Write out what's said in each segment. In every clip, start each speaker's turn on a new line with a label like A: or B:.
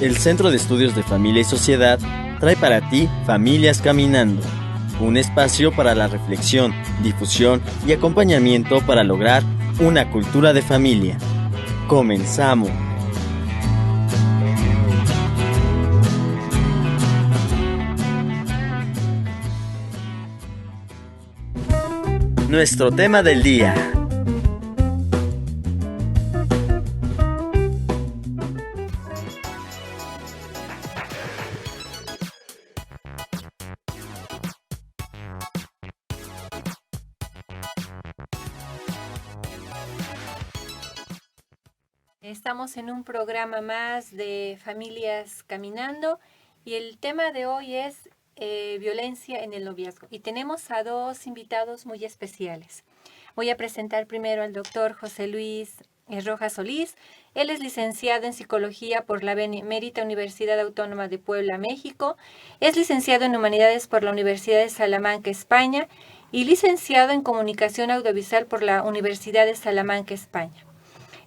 A: El Centro de Estudios de Familia y Sociedad trae para ti Familias Caminando, un espacio para la reflexión, difusión y acompañamiento para lograr una cultura de familia. ¡Comenzamos! Nuestro tema del día.
B: Estamos en un programa más de Familias Caminando y el tema de hoy es violencia en el noviazgo. Y tenemos a dos invitados muy especiales. Voy a presentar primero al doctor José Luis Rojas Solís. Él es licenciado en Psicología por la Benemérita Universidad Autónoma de Puebla, México. Es licenciado en Humanidades por la Universidad de Salamanca, España. Y licenciado en Comunicación Audiovisual por la Universidad de Salamanca, España.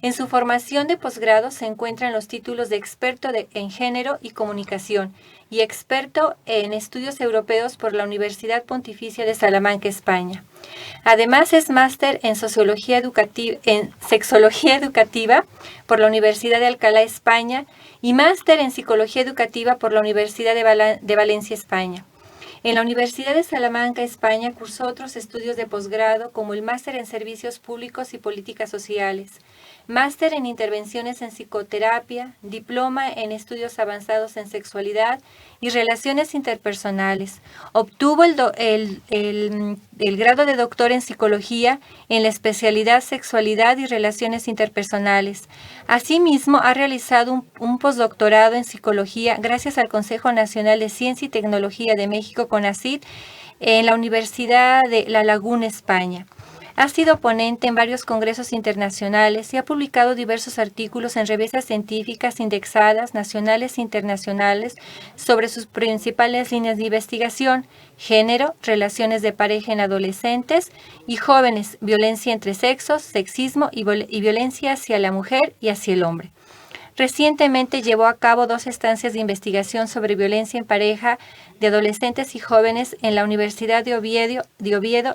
B: En su formación de posgrado se encuentran los títulos de experto en género y comunicación y experto en estudios europeos por la Universidad Pontificia de Salamanca, España. Además es máster en sexología educativa por la Universidad de Alcalá, España, y máster en psicología educativa por la Universidad de Valencia, España. En la Universidad de Salamanca, España, cursó otros estudios de posgrado como el máster en Servicios Públicos y Políticas Sociales, máster en Intervenciones en Psicoterapia, diploma en Estudios Avanzados en Sexualidad y Relaciones Interpersonales. Obtuvo el grado de doctor en Psicología en la especialidad Sexualidad y Relaciones Interpersonales. Asimismo, ha realizado un postdoctorado en Psicología gracias al Consejo Nacional de Ciencia y Tecnología de México, CONACYT, en la Universidad de La Laguna, España. Ha sido ponente en varios congresos internacionales y ha publicado diversos artículos en revistas científicas indexadas, nacionales e internacionales, sobre sus principales líneas de investigación: género, relaciones de pareja en adolescentes y jóvenes, violencia entre sexos, sexismo y violencia hacia la mujer y hacia el hombre. Recientemente llevó a cabo 2 estancias de investigación sobre violencia en pareja de adolescentes y jóvenes en la Universidad de Oviedo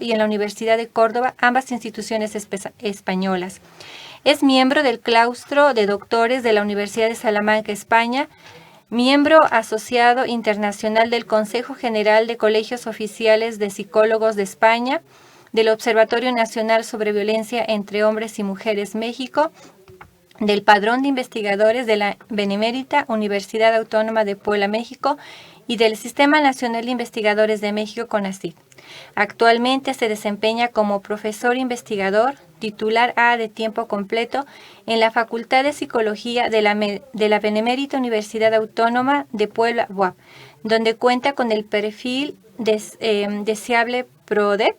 B: y en la Universidad de Córdoba, ambas instituciones españolas. Es miembro del claustro de doctores de la Universidad de Salamanca, España, miembro asociado internacional del Consejo General de Colegios Oficiales de Psicólogos de España, del Observatorio Nacional sobre Violencia entre Hombres y Mujeres, México, del Padrón de Investigadores de la Benemérita Universidad Autónoma de Puebla, México, y del Sistema Nacional de Investigadores de México, CONACYT. Actualmente se desempeña como profesor investigador titular A de tiempo completo en la Facultad de Psicología de la Benemérita Universidad Autónoma de Puebla, UAP, donde cuenta con el perfil deseable PRODEC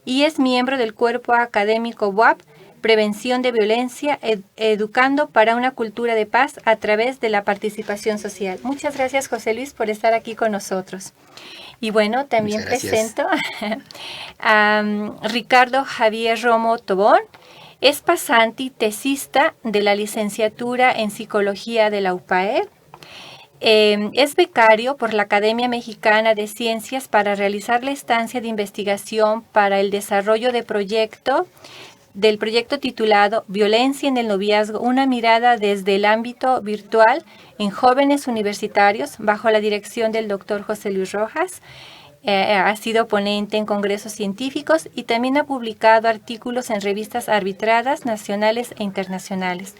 B: y es miembro del cuerpo académico UAP, Prevención de Violencia, educando para una cultura de paz a través de la participación social. Muchas gracias, José Luis, por estar aquí con nosotros. Y bueno, también presento a Ricardo Javier Romo Tobón. Es pasante y tesista de la licenciatura en Psicología de la UPAEP. Es becario por la Academia Mexicana de Ciencias para realizar la estancia de investigación para el desarrollo del proyecto titulado Violencia en el Noviazgo, una mirada desde el ámbito virtual en jóvenes universitarios, bajo la dirección del doctor José Luis Rojas. Ha sido ponente en congresos científicos y también ha publicado artículos en revistas arbitradas nacionales e internacionales.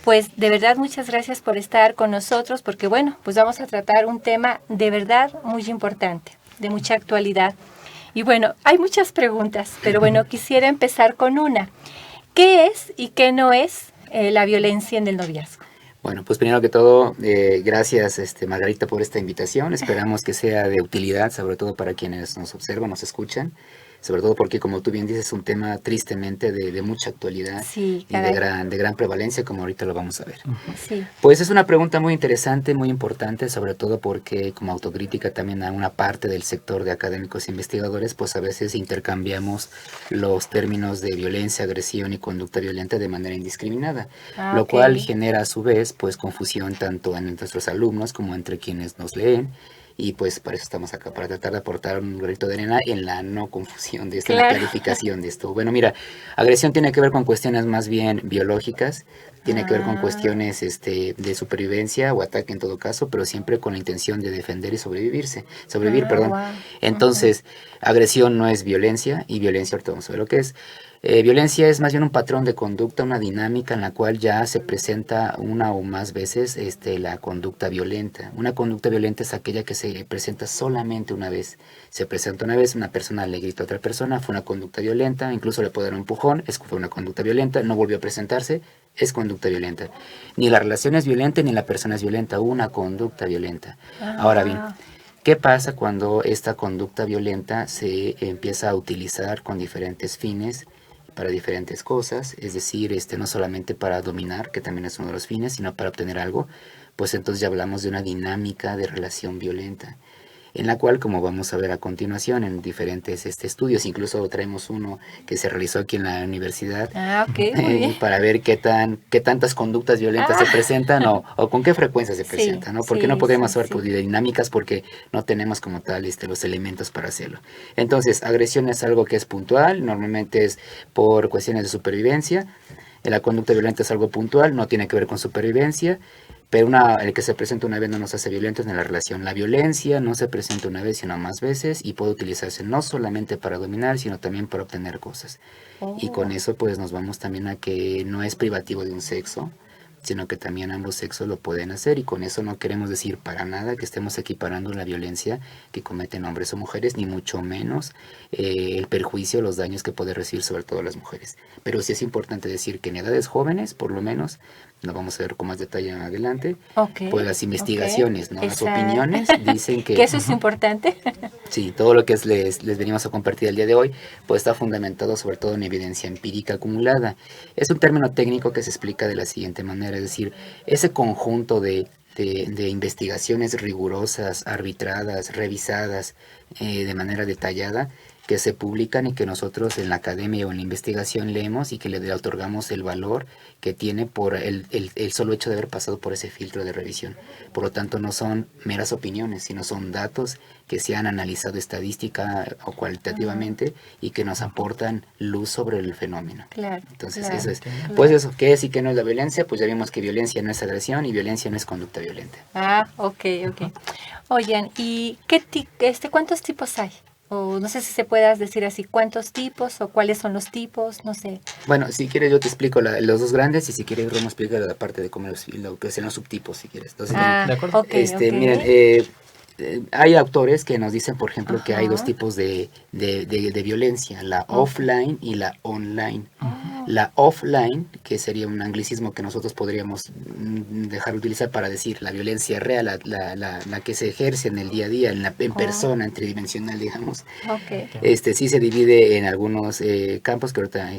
B: Pues de verdad muchas gracias por estar con nosotros, porque bueno, pues vamos a tratar un tema de verdad muy importante, de mucha actualidad. Y bueno, hay muchas preguntas, pero bueno, quisiera empezar con una. ¿Qué es y qué no es la violencia en el noviazgo?
C: Bueno, pues primero que todo, gracias Margarita por esta invitación. Esperamos que sea de utilidad, sobre todo para quienes nos observan, nos escuchan. sobre todo porque, como tú bien dices, es un tema tristemente de mucha actualidad
B: Sí,
C: y
B: caray.
C: de gran prevalencia, como ahorita lo vamos a ver.
B: Sí.
C: Pues es una pregunta muy interesante, muy importante, sobre todo porque como autocrítica también a una parte del sector de académicos e investigadores, pues a veces intercambiamos los términos de violencia, agresión y conducta violenta de manera indiscriminada,
B: Ah,
C: lo
B: ok.
C: cual genera a su vez pues confusión tanto en nuestros alumnos como entre quienes nos leen. Y pues para eso estamos acá, para tratar de aportar un granito de arena en la no confusión de esto, en la
B: Claro.
C: clarificación de esto. Bueno, mira, agresión tiene que ver con cuestiones más bien biológicas, tiene que ver con
B: Ah,
C: cuestiones de supervivencia o ataque en todo caso, pero siempre con la intención de defender y sobrevivir, perdón.
B: wow.
C: Entonces, agresión no es violencia y violencia, ahorita vamos a ver lo que es. Violencia es más bien un patrón de conducta, una dinámica en la cual ya se presenta una o más veces la conducta violenta. Una conducta violenta es aquella que se presenta solamente una vez. Se presenta una vez, una persona le grita a otra persona, fue una conducta violenta, incluso le puede dar un empujón, fue una conducta violenta, no volvió a presentarse, es conducta violenta. Ni la relación es violenta ni la persona es violenta, una conducta violenta. Ahora bien,
B: Ah,
C: ¿qué pasa cuando esta conducta violenta se empieza a utilizar con diferentes fines para diferentes cosas? Es decir, no solamente para dominar, que también es uno de los fines, sino para obtener algo, pues entonces ya hablamos de una dinámica de relación violenta, en la cual, como vamos a ver a continuación en diferentes estudios, incluso traemos uno que se realizó aquí en la universidad,
B: ok, muy bien.
C: para ver qué tantas conductas violentas se
B: Ah,
C: presentan o con qué frecuencia se
B: sí,
C: presentan, ¿no? Porque no
B: sí,
C: podemos
B: sí,
C: saber
B: sí.
C: pues, de dinámicas porque no tenemos como tal los elementos para hacerlo. Entonces, agresión es algo que es puntual, normalmente es por cuestiones de supervivencia. La conducta violenta es algo puntual, no tiene que ver con supervivencia. Pero el que se presenta una vez no nos hace violentos en la relación. La violencia no se presenta una vez, sino más veces y puede utilizarse no solamente para dominar, sino también para obtener cosas. Y con
B: Oh,
C: eso pues nos vamos también a que no es privativo de un sexo, sino que también ambos sexos lo pueden hacer, y con eso no queremos decir para nada que estemos equiparando la violencia que cometen hombres o mujeres, ni mucho menos el perjuicio, los daños que puede recibir sobre todo las mujeres. Pero sí es importante decir que en edades jóvenes, por lo menos, lo vamos a ver con más detalle adelante,
B: ok,
C: pues las
B: ok.
C: investigaciones, ¿no? Las
B: Esa...
C: opiniones dicen
B: que
C: que
B: eso es importante.
C: sí, todo lo que les venimos a compartir el día de hoy, pues está fundamentado sobre todo en evidencia empírica acumulada. Es un término técnico que se explica de la siguiente manera, es decir, ese conjunto de investigaciones rigurosas, arbitradas, revisadas de manera detallada, que se publican y que nosotros en la academia o en la investigación leemos y que le otorgamos el valor que tiene por el solo hecho de haber pasado por ese filtro de revisión. Por lo tanto, no son meras opiniones, sino son datos que se han analizado estadística o cualitativamente y que nos aportan luz sobre el fenómeno.
B: Claro,
C: Entonces,
B: claro,
C: eso es.
B: claro.
C: Pues eso, ¿qué es y qué no es la violencia? Pues ya vimos que violencia no es agresión y violencia no es conducta violenta.
B: Ah, ok, ok. Oigan, ¿y cuántos tipos hay? O no sé si se puedas decir así, ¿cuántos tipos o cuáles son los tipos? No sé.
C: Bueno, si quieres yo te explico los dos grandes, y si quieres Romo explica la parte de cómo lo que son los subtipos, si quieres. Entonces, miren,
B: Ah,
D: De acuerdo.
B: ok, ok.
C: miren, hay autores que nos dicen, por ejemplo, que hay dos
B: Ajá.
C: tipos de violencia, la
B: Ok.
C: offline y la online.
B: Oh,
C: La offline, que sería un anglicismo que nosotros podríamos dejar de utilizar para decir la violencia real, la que se ejerce en el día a día, en
B: Oh.
C: persona, en tridimensional, digamos.
B: ok.
C: Sí se divide en algunos campos que ahorita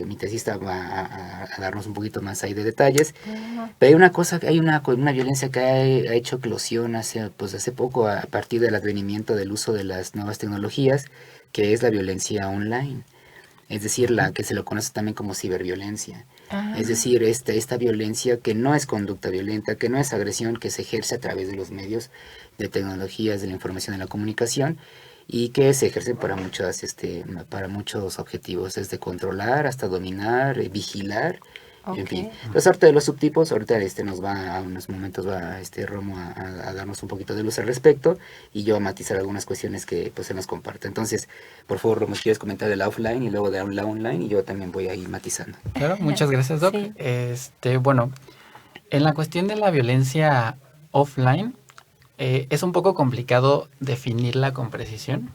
C: mi tesista va a darnos un poquito más ahí de detalles.
B: Ah,
C: Pero hay una cosa, hay una violencia que ha hecho eclosión hace poco a partir del advenimiento del uso de las nuevas tecnologías, que es la violencia online. Es decir, la que se lo conoce también como ciberviolencia.
B: ah,
C: Es decir, esta violencia que no es conducta violenta, que no es agresión, que se ejerce a través de los medios de tecnologías de la información y la comunicación, y que se ejercen para muchos objetivos, desde controlar hasta dominar, vigilar, en
B: ok.
C: fin. Entonces, ahorita de los subtipos, ahorita nos va a unos momentos va Romo a darnos un poquito de luz al respecto, y yo a matizar algunas cuestiones que pues se nos comparte. Entonces, por favor, Romo, si quieres comentar de la offline y luego de la online, y yo también voy a ir matizando.
D: Claro, muchas gracias, Doc.
B: Sí.
D: Bueno, en la cuestión de la violencia offline, es un poco complicado definirla con precisión,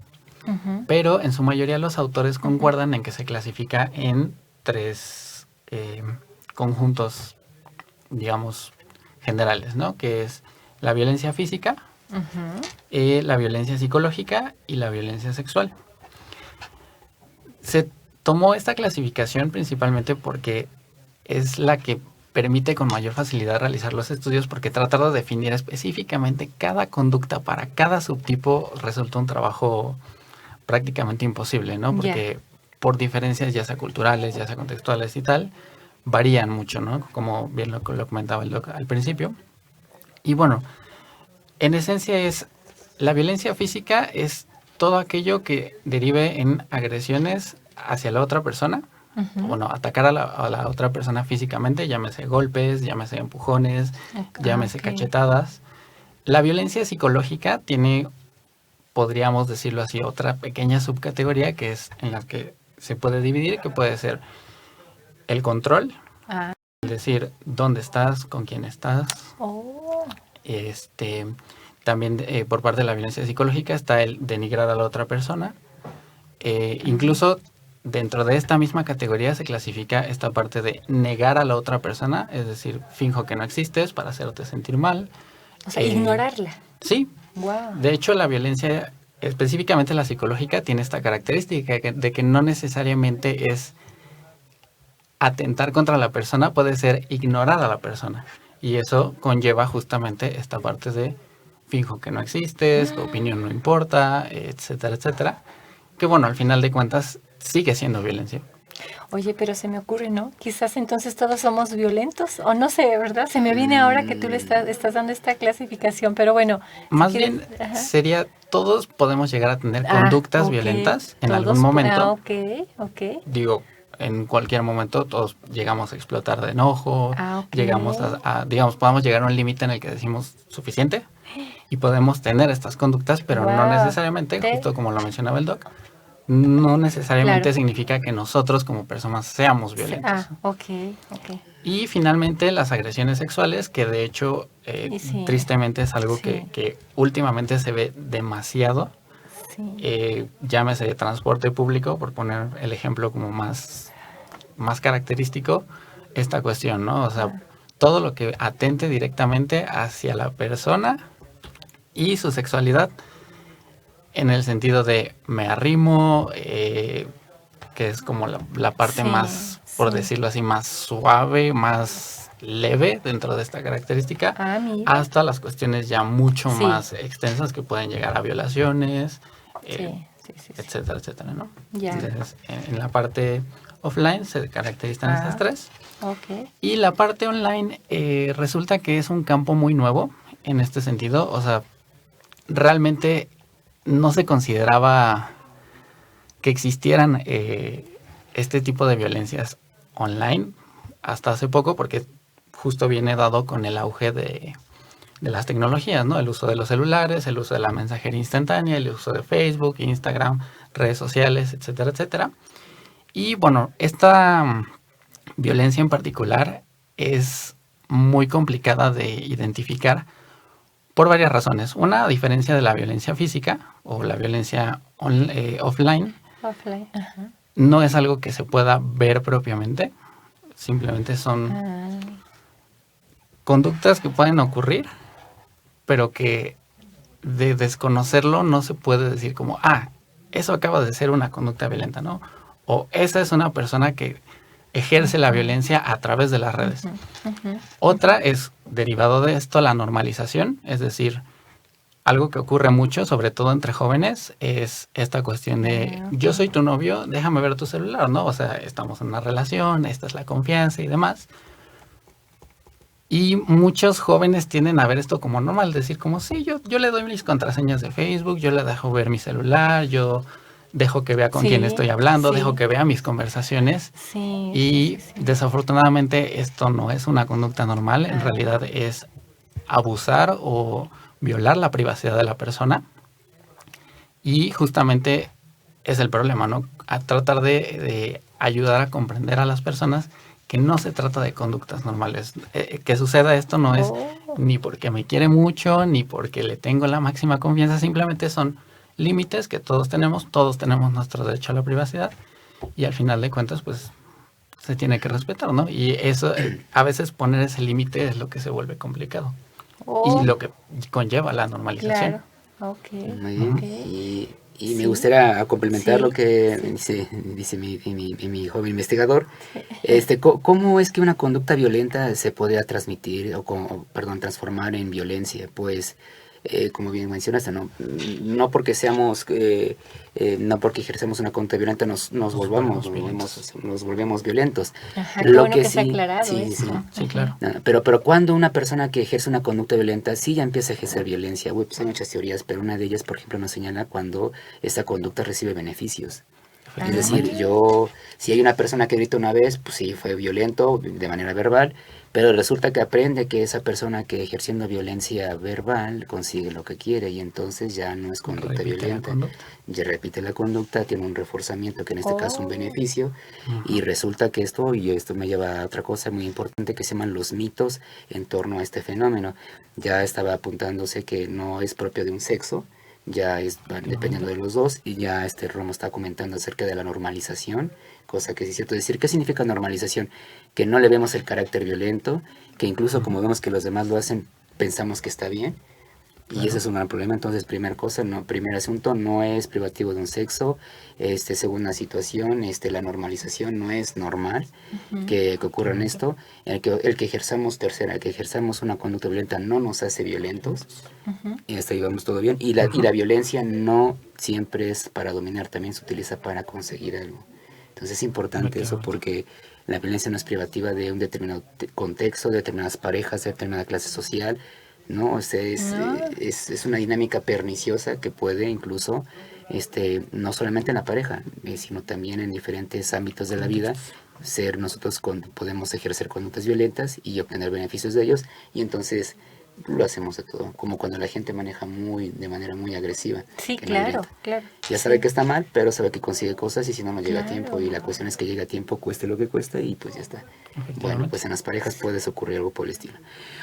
B: Ujú.
D: pero en su mayoría los autores concuerdan en que se clasifica en tres conjuntos, digamos, generales, ¿no? Que es la violencia física,
B: Ujú.
D: la violencia psicológica y la violencia sexual. Se tomó esta clasificación principalmente porque es la que permite con mayor facilidad realizar los estudios, porque tratar de definir específicamente cada conducta para cada subtipo resulta un trabajo prácticamente imposible, ¿no? Porque por diferencias ya sea culturales, ya sea contextuales y tal, varían mucho, ¿no? Como bien lo comentaba el doc al principio. Y bueno, en esencia la violencia física es todo aquello que derive en agresiones hacia la otra persona. Bueno, atacar a la otra persona físicamente, llámese golpes, llámese empujones, llámese cachetadas. La violencia psicológica tiene, podríamos decirlo así, otra pequeña subcategoría que es en la que se puede dividir, que puede ser el control, es decir, dónde estás, con quién estás. También por parte de la violencia psicológica está el denigrar a la otra persona. Incluso dentro de esta misma categoría se clasifica esta parte de negar a la otra persona, es decir, finjo que no existes para hacerte sentir mal.
B: O sea, ignorarla.
D: Sí.
B: Wow.
D: De hecho, la violencia, específicamente la psicológica, tiene esta característica de que no necesariamente es atentar contra la persona, puede ser ignorar a la persona. Y eso conlleva justamente esta parte de finjo que no existes, tu opinión no importa, etcétera, etcétera. Que bueno, al final de cuentas sigue siendo violencia.
B: Oye, pero se me ocurre, ¿no? Quizás entonces todos somos violentos, o no sé, ¿verdad? Se me viene ahora que tú le estás dando esta clasificación, pero bueno.
D: Más bien sería, todos podemos llegar a tener conductas violentas en algún momento.
B: Ok.
D: Digo, en cualquier momento todos llegamos a explotar de enojo, llegamos digamos, podemos llegar a un límite en el que decimos suficiente y podemos tener estas conductas, pero no necesariamente, justo como lo mencionaba el doc, no necesariamente significa que nosotros como personas seamos violentos.
B: Ok.
D: Y finalmente las agresiones sexuales, que de hecho tristemente es algo que últimamente se ve demasiado. Llámese de transporte público, por poner el ejemplo como más característico, esta cuestión, ¿no? O sea, todo lo que atente directamente hacia la persona y su sexualidad, en el sentido de me arrimo, que es como la parte más, por decirlo así, más suave, más leve dentro de esta característica, hasta las cuestiones ya mucho más extensas que pueden llegar a violaciones, etcétera, etcétera, ¿no? Entonces, en la parte offline se caracterizan estas tres. Y la parte online resulta que es un campo muy nuevo en este sentido. O sea, realmente no se consideraba que existieran este tipo de violencias online hasta hace poco, porque justo viene dado con el auge de las tecnologías, ¿no? El uso de los celulares, el uso de la mensajería instantánea, el uso de Facebook, Instagram, redes sociales, etcétera, etcétera. Y bueno, esta violencia en particular es muy complicada de identificar por varias razones. Una, a diferencia de la violencia física o la violencia offline, no es algo que se pueda ver propiamente. Simplemente son conductas que pueden ocurrir, pero que de desconocerlo no se puede decir como, eso acaba de ser una conducta violenta, ¿no? O esa es una persona que ejerce la violencia a través de las redes. Otra es, derivado de esto, la normalización, es decir, algo que ocurre mucho, sobre todo entre jóvenes, es esta cuestión de yo soy tu novio, déjame ver tu celular, ¿no? O sea, estamos en una relación, esta es la confianza y demás. Y muchos jóvenes tienden a ver esto como normal, decir como, sí, yo le doy mis contraseñas de Facebook, yo le dejo ver mi celular, yo dejo que vea con quién estoy hablando, dejo que vea mis conversaciones. Desafortunadamente esto no es una conducta normal, en realidad es abusar o violar la privacidad de la persona. Y justamente es el problema, ¿no? A tratar de ayudar a comprender a las personas que no se trata de conductas normales. Que suceda esto no es ni porque me quiere mucho, ni porque le tengo la máxima confianza, simplemente son límites que todos tenemos nuestro derecho a la privacidad y al final de cuentas pues se tiene que respetar, ¿no? Y eso, a veces poner ese límite es lo que se vuelve complicado y lo que conlleva la normalización.
C: Muy bien. Y me gustaría complementar lo que dice mi joven investigador. ¿Cómo es que una conducta violenta se podría transmitir transformar en violencia? Pues, como bien mencionaste, no porque seamos, no porque ejercemos una conducta violenta nos volvemos violentos.
B: Ajá, lo bueno que se ha aclarado
D: Sí, claro.
C: Pero cuando una persona que ejerce una conducta violenta sí ya empieza a ejercer violencia, pues hay muchas teorías, pero una de ellas, por ejemplo, nos señala cuando esta conducta recibe beneficios. Es decir, si hay una persona que grita una vez, pues sí, fue violento de manera verbal, pero resulta que aprende que esa persona que ejerciendo violencia verbal consigue lo que quiere y entonces ya no es conducta violenta. Ya repite la conducta, tiene un reforzamiento, que en este caso un beneficio, y resulta que esto me lleva a otra cosa muy importante que se llaman los mitos en torno a este fenómeno. Ya estaba apuntándose que no es propio de un sexo, ya dependiendo de los dos, y ya Romo está comentando acerca de la normalización, cosa que sí es cierto. Decir, ¿qué significa normalización? Que no le vemos el carácter violento, que incluso como vemos que los demás lo hacen, pensamos que está bien, y ese es un gran problema. Entonces, primer asunto, no es privativo de un sexo. Segunda situación, la normalización no es normal que ocurra en esto. El que ejerzamos una conducta violenta no nos hace violentos. Y hasta ahí vamos todo bien. Y la violencia no siempre es para dominar, también se utiliza para conseguir algo. Entonces es importante eso, porque la violencia no es privativa de un determinado contexto, de determinadas parejas, de determinada clase social. No, es una dinámica perniciosa que puede incluso, no solamente en la pareja, sino también en diferentes ámbitos de la vida, nosotros podemos ejercer conductas violentas y obtener beneficios de ellos, y entonces lo hacemos de todo, como cuando la gente maneja de manera muy agresiva.
B: Sí, claro.
C: Ya sabe que está mal, pero sabe que consigue cosas y si no llega a tiempo, y la cuestión es que llegue a tiempo, cueste lo que cueste, y pues ya está. Bueno, pues en las parejas puede ocurrir algo por el estilo.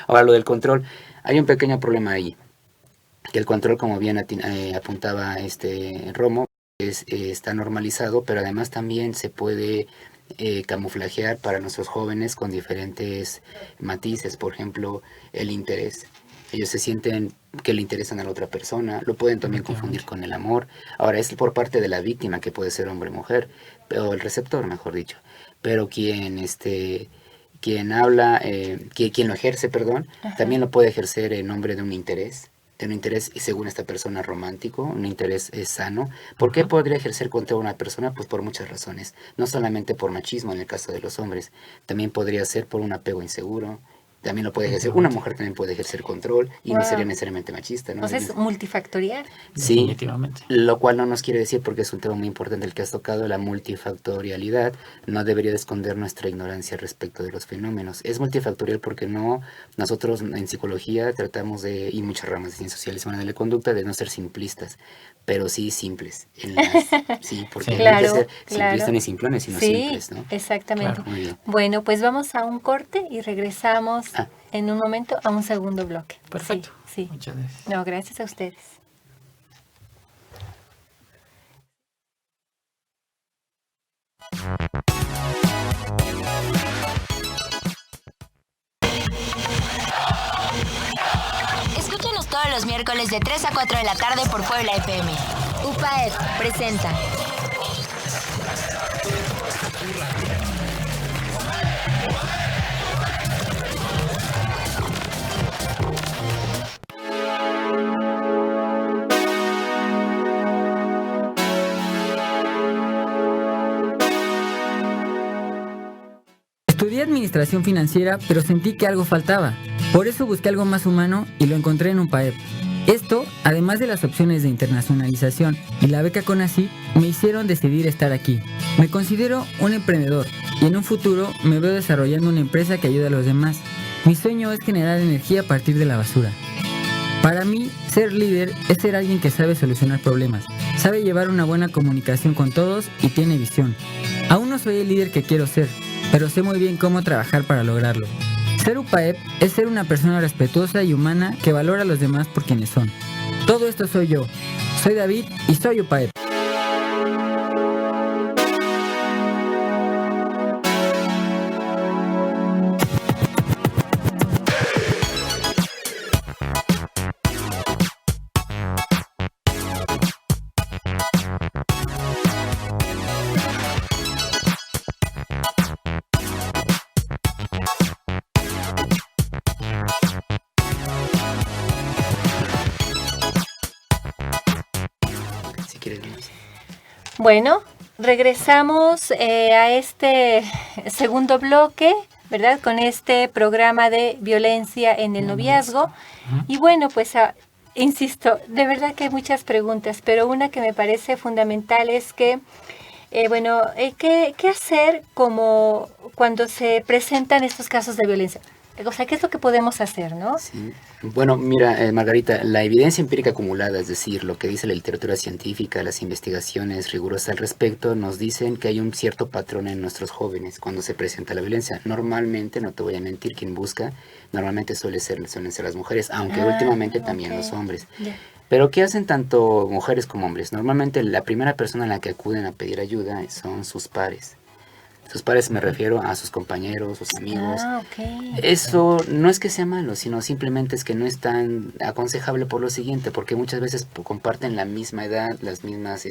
C: Ahora, lo del control, hay un pequeño problema ahí, que el control, como bien apuntaba Romo, está normalizado, pero además también se puede camuflajear para nuestros jóvenes con diferentes matices. Por ejemplo, el interés. Ellos se sienten que le interesan a la otra persona, lo pueden también confundir con el amor. Ahora, es por parte de la víctima, que puede ser hombre o mujer, o el receptor, mejor dicho. Pero quien habla, quien lo ejerce, también lo puede ejercer en nombre de un interés. De un interés, según esta persona, romántico, un interés sano. ¿Por qué podría ejercer contra una persona? Pues por muchas razones. No solamente por machismo en el caso de los hombres, también podría ser por un apego inseguro. También lo puede ejercer, una mujer también puede ejercer control y no sería necesariamente machista, ¿no?
B: Pues es multifactorial.
C: Sí, definitivamente. Lo cual no nos quiere decir, porque es un tema muy importante el que has tocado, la multifactorialidad no debería de esconder nuestra ignorancia respecto de los fenómenos. Es multifactorial porque nosotros en psicología tratamos y muchas ramas de ciencias sociales y de la conducta, de no ser simplistas, pero sí simples. Sí, porque no hay que ser simplistas ni simplones, sino simples, ¿no?
B: Exactamente. Claro. Muy bien. Bueno, pues vamos a un corte y regresamos en un momento a un segundo bloque.
D: Perfecto.
B: Sí.
D: Muchas gracias.
B: No, gracias a ustedes.
E: Escúchanos todos los miércoles de 3 a 4 de la tarde por Puebla FM. UPAEP presenta.
F: Estudié administración financiera, pero sentí que algo faltaba. Por eso busqué algo más humano y lo encontré en UPAEP. Esto, además de las opciones de internacionalización y la beca CONACYT, me hicieron decidir estar aquí. Me considero un emprendedor y en un futuro me veo desarrollando una empresa que ayude a los demás. Mi sueño es generar energía a partir de la basura. Para mí, ser líder es ser alguien que sabe solucionar problemas, sabe llevar una buena comunicación con todos y tiene visión. Aún no soy el líder que quiero ser, pero sé muy bien cómo trabajar para lograrlo. Ser UPAEP es ser una persona respetuosa y humana que valora a los demás por quienes son. Todo esto soy yo. Soy David y soy UPAEP.
B: Bueno, regresamos a este segundo bloque, ¿verdad? Con este programa de violencia en el noviazgo. Y bueno, pues insisto, de verdad que hay muchas preguntas, pero una que me parece fundamental es que, ¿qué hacer como cuando se presentan estos casos de violencia? O sea, ¿qué es lo que podemos hacer, no?
C: Sí. Bueno, mira, Margarita, la evidencia empírica acumulada, es decir, lo que dice la literatura científica, las investigaciones rigurosas al respecto, nos dicen que hay un cierto patrón en nuestros jóvenes cuando se presenta la violencia. Normalmente, no te voy a mentir, quien busca, normalmente suelen ser las mujeres, aunque últimamente también los hombres. Yeah. Pero ¿qué hacen tanto mujeres como hombres? Normalmente la primera persona a la que acuden a pedir ayuda son sus pares. Sus pares me refiero a sus compañeros, sus amigos. Okay. Eso no es que sea malo, sino simplemente es que no es tan aconsejable por lo siguiente, porque muchas veces comparten la misma edad, las mismas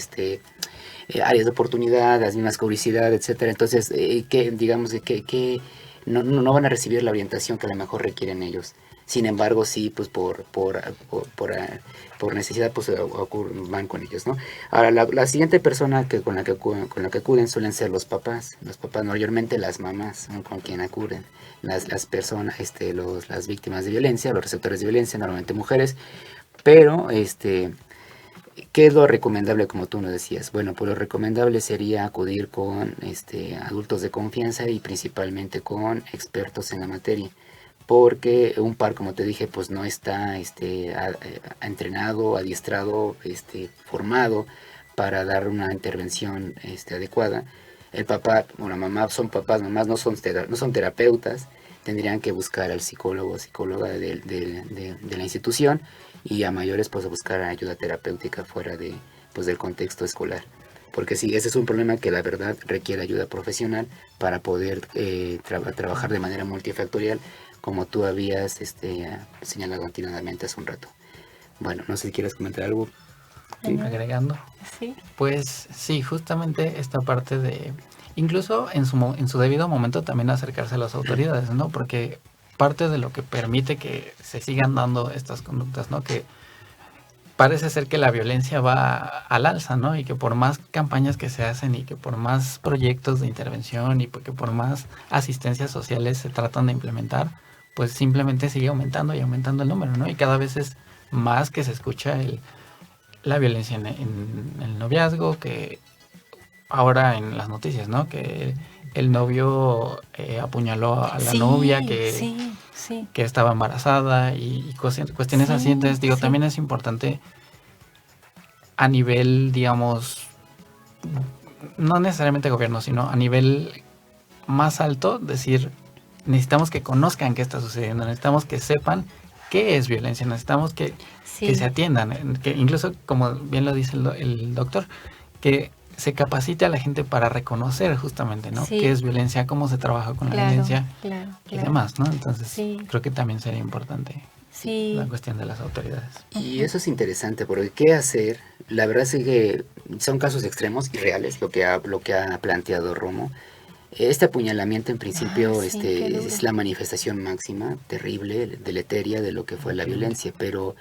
C: áreas de oportunidad, las mismas curiosidades, etcétera. Entonces, que no van a recibir la orientación que a lo mejor requieren ellos. Sin embargo, sí, pues por necesidad, pues van con ellos, ¿no? Ahora, la siguiente persona con la que acuden suelen ser los papás. Los papás, mayormente las mamás, son con quien acuden. Las personas, las víctimas de violencia, los receptores de violencia, normalmente mujeres. Pero, ¿qué es lo recomendable, como tú nos decías? Bueno, pues lo recomendable sería acudir con adultos de confianza y principalmente con expertos en la materia. Porque un par, como te dije, pues no está entrenado, adiestrado, formado para dar una intervención adecuada. El papá o la mamá son papás, mamás no son terapeutas, tendrían que buscar al psicólogo o psicóloga de la institución, y a mayores pues buscar ayuda terapéutica fuera del contexto escolar. Porque sí, ese es un problema que la verdad requiere ayuda profesional para poder trabajar de manera multifactorial, como tú habías señalado anteriormente hace un rato. Bueno, no sé si quieres comentar algo.
D: ¿Sí? Agregando. Sí. Pues sí, justamente esta parte de, incluso en su debido momento también acercarse a las autoridades, ¿no? Porque parte de lo que permite que se sigan dando estas conductas, ¿no? Que parece ser que la violencia va al alza, ¿no? Y que por más campañas que se hacen y que por más proyectos de intervención y que por más asistencias sociales se tratan de implementar, pues simplemente sigue aumentando y aumentando el número, ¿no? Y cada vez es más que se escucha la violencia en el noviazgo, que ahora en las noticias, ¿no? Que el novio apuñaló a la novia que estaba embarazada y cuestiones así. Entonces, también es importante a nivel, digamos, no necesariamente gobierno, sino a nivel más alto, decir, necesitamos que conozcan qué está sucediendo, necesitamos que sepan qué es violencia, necesitamos que se atiendan, que incluso, como bien lo dice el doctor, que se capacite a la gente para reconocer justamente, ¿no? Qué es violencia, cómo se trabaja con la violencia y demás, ¿no? Entonces, creo que también sería importante la cuestión de las autoridades.
C: Y eso es interesante, porque ¿qué hacer? La verdad es que son casos extremos y reales, lo que ha planteado Romo. Este apuñalamiento en principio es la manifestación máxima, terrible, deleteria de lo que fue la violencia, pero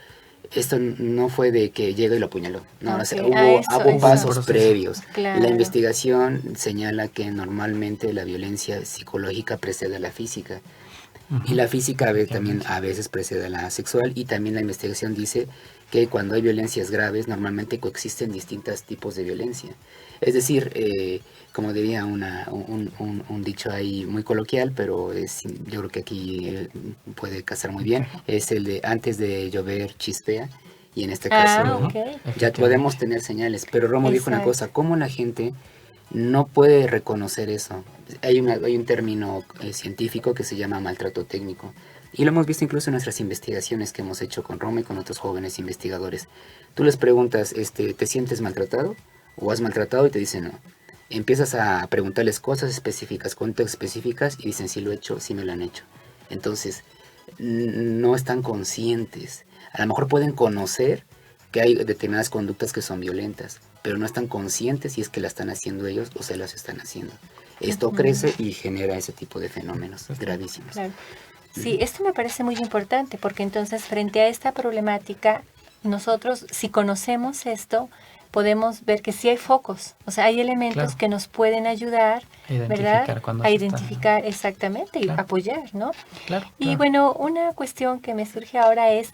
C: esto no fue de que llega y lo apuñaló. No, hubo pasos previos. Claro. La investigación señala que normalmente la violencia psicológica precede a la física. Y la física también a veces precede a la sexual, y también la investigación dice que cuando hay violencias graves normalmente coexisten distintos tipos de violencia. Es decir, como diría un dicho ahí muy coloquial, pero yo creo que aquí puede casar muy bien, es el de antes de llover chispea, y en este caso ya podemos tener señales. Pero Romo dijo una cosa, ¿cómo la gente no puede reconocer eso? Hay un término científico que se llama maltrato técnico, y lo hemos visto incluso en nuestras investigaciones que hemos hecho con Romo y con otros jóvenes investigadores. Tú les preguntas, ¿te sientes maltratado? ¿O has maltratado? Y te dicen no. Empiezas a preguntarles cosas específicas, conductas específicas, y dicen sí lo he hecho, sí me lo han hecho. Entonces, no están conscientes. A lo mejor pueden conocer que hay determinadas conductas que son violentas, pero no están conscientes si es que la están haciendo ellos o se las están haciendo. Esto crece y genera ese tipo de fenómenos gravísimos.
B: Claro. Sí, esto me parece muy importante, porque entonces frente a esta problemática, nosotros, si conocemos esto, podemos ver que sí hay focos, o sea, hay elementos que nos pueden ayudar, ¿verdad? A identificar exactamente y apoyar, ¿no?
D: Claro.
B: Y bueno, una cuestión que me surge ahora es,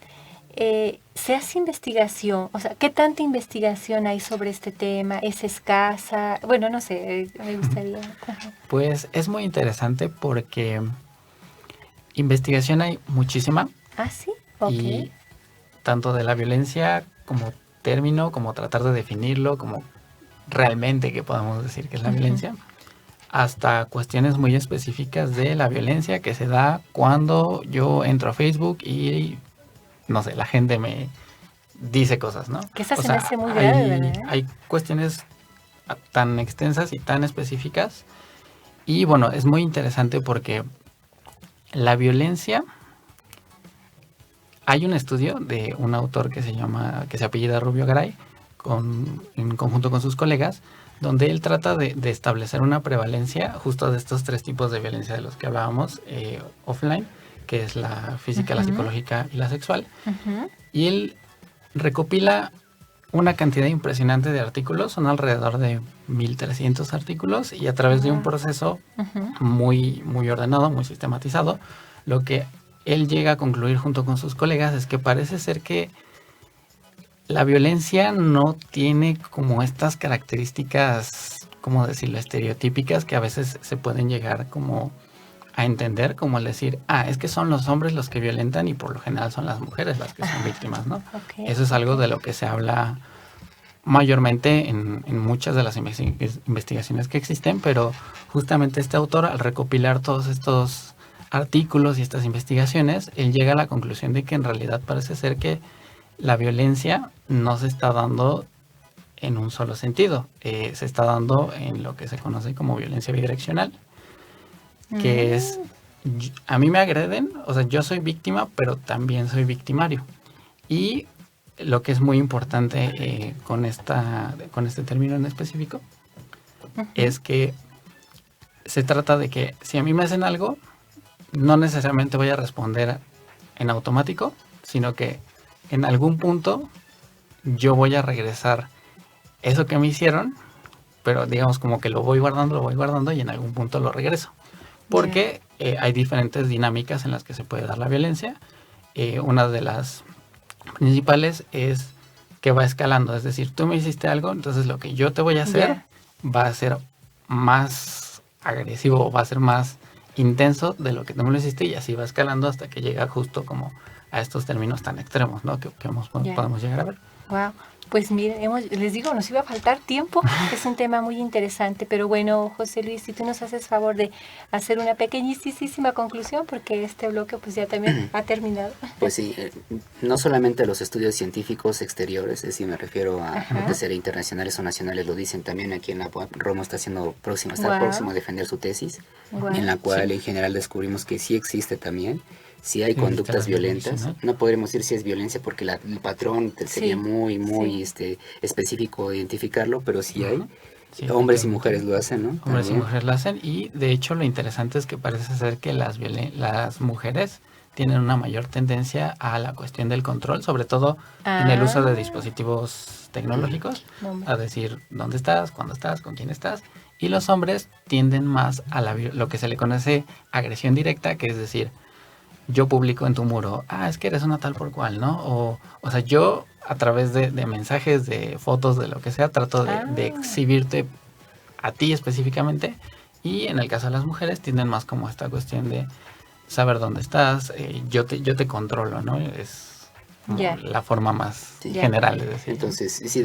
B: ¿se hace investigación? O sea, ¿qué tanta investigación hay sobre este tema? ¿Es escasa? Bueno, no sé, me gustaría.
D: Pues es muy interesante porque investigación hay muchísima.
B: Ah, sí, ok.
D: Y tanto de la violencia como término, como tratar de definirlo, como realmente que podamos decir que es la violencia, hasta cuestiones muy específicas de la violencia que se da cuando yo entro a Facebook y, no sé, la gente me dice cosas, ¿no?
B: Que esa se me hace muy grave, ¿verdad?
D: Hay cuestiones tan extensas y tan específicas. Y bueno, es muy interesante porque la violencia... Hay un estudio de un autor que se apellida Rubio Garay, en conjunto con sus colegas, donde él trata de establecer una prevalencia justo de estos 3 tipos de violencia de los que hablábamos offline, que es la física, la psicológica y la sexual. Y él recopila una cantidad impresionante de artículos, son alrededor de 1,300 artículos, y a través de un proceso muy, muy ordenado, muy sistematizado, lo que él llega a concluir junto con sus colegas es que parece ser que la violencia no tiene como estas características, ¿cómo decirlo?, estereotípicas que a veces se pueden llegar como a entender, como el decir, es que son los hombres los que violentan y por lo general son las mujeres las que son víctimas, ¿no? Okay. Eso es algo de lo que se habla mayormente en muchas de las investigaciones que existen, pero justamente este autor, al recopilar todos estos artículos y estas investigaciones, él llega a la conclusión de que en realidad parece ser que la violencia no se está dando en un solo sentido, se está dando en lo que se conoce como violencia bidireccional, que es, a mí me agreden, o sea, yo soy víctima, pero también soy victimario. Y lo que es muy importante con este término en específico es que se trata de que si a mí me hacen algo, no necesariamente voy a responder en automático, sino que en algún punto yo voy a regresar eso que me hicieron, pero digamos como que lo voy guardando y en algún punto lo regreso. Porque hay diferentes dinámicas en las que se puede dar la violencia. Una de las principales es que va escalando, es decir, tú me hiciste algo, entonces lo que yo te voy a hacer va a ser más agresivo, va a ser más intenso de lo que tú me lo hiciste, y así va escalando hasta que llega justo como a estos términos tan extremos, ¿no? que podemos llegar a ver.
B: Wow. Pues miren, les digo, nos iba a faltar tiempo, es un tema muy interesante, pero bueno, José Luis, si tú nos haces favor de hacer una pequeñísima conclusión, porque este bloque pues ya también ha terminado.
C: Pues sí, no solamente los estudios científicos exteriores, es decir, me refiero a lo que sería internacionales o nacionales, lo dicen también aquí en la UAP. Romo está próximo a defender su tesis, en la cual en general descubrimos que sí existe también. Si hay conductas violentas, no podremos decir si es violencia porque el patrón sería muy específico identificarlo, pero sí hay. Sí, hombres y mujeres lo hacen, ¿no?
D: Hombres y mujeres lo hacen, y de hecho lo interesante es que parece ser que las mujeres tienen una mayor tendencia a la cuestión del control, sobre todo en el uso de dispositivos tecnológicos, a decir dónde estás, cuándo estás, con quién estás, y los hombres tienden más a lo que se le conoce agresión directa, que es decir, yo publico en tu muro, es que eres una tal por cual, ¿no? O sea, yo a través de mensajes, de fotos, de lo que sea, trato de exhibirte a ti específicamente. Y en el caso de las mujeres tienden más como esta cuestión de saber dónde estás, yo te controlo, ¿no? Es la forma más general de decir.
C: Entonces, sí,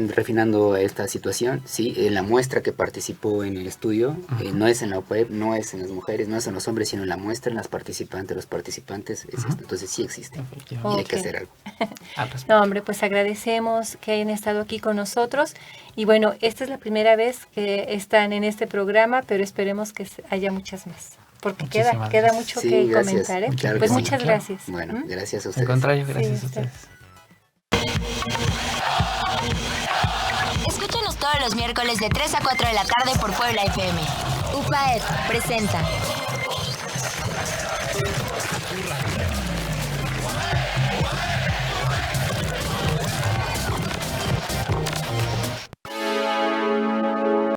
C: refinando esta situación, sí, la muestra que participó en el estudio no es en la web, no es en las mujeres, no es en los hombres, sino en la muestra, en los participantes, es esto. Entonces sí existe y hay que hacer algo.
B: No, hombre, pues agradecemos que hayan estado aquí con nosotros, y bueno, esta es la primera vez que están en este programa, pero esperemos que haya muchas más. Porque queda mucho que comentar, ¿eh?
C: Claro
B: pues muchas gracias.
C: Bueno, gracias a ustedes.
D: Al contrario, gracias a ustedes.
E: Escúchanos todos los miércoles de 3 a 4 de la tarde por Puebla FM. UPAED presenta.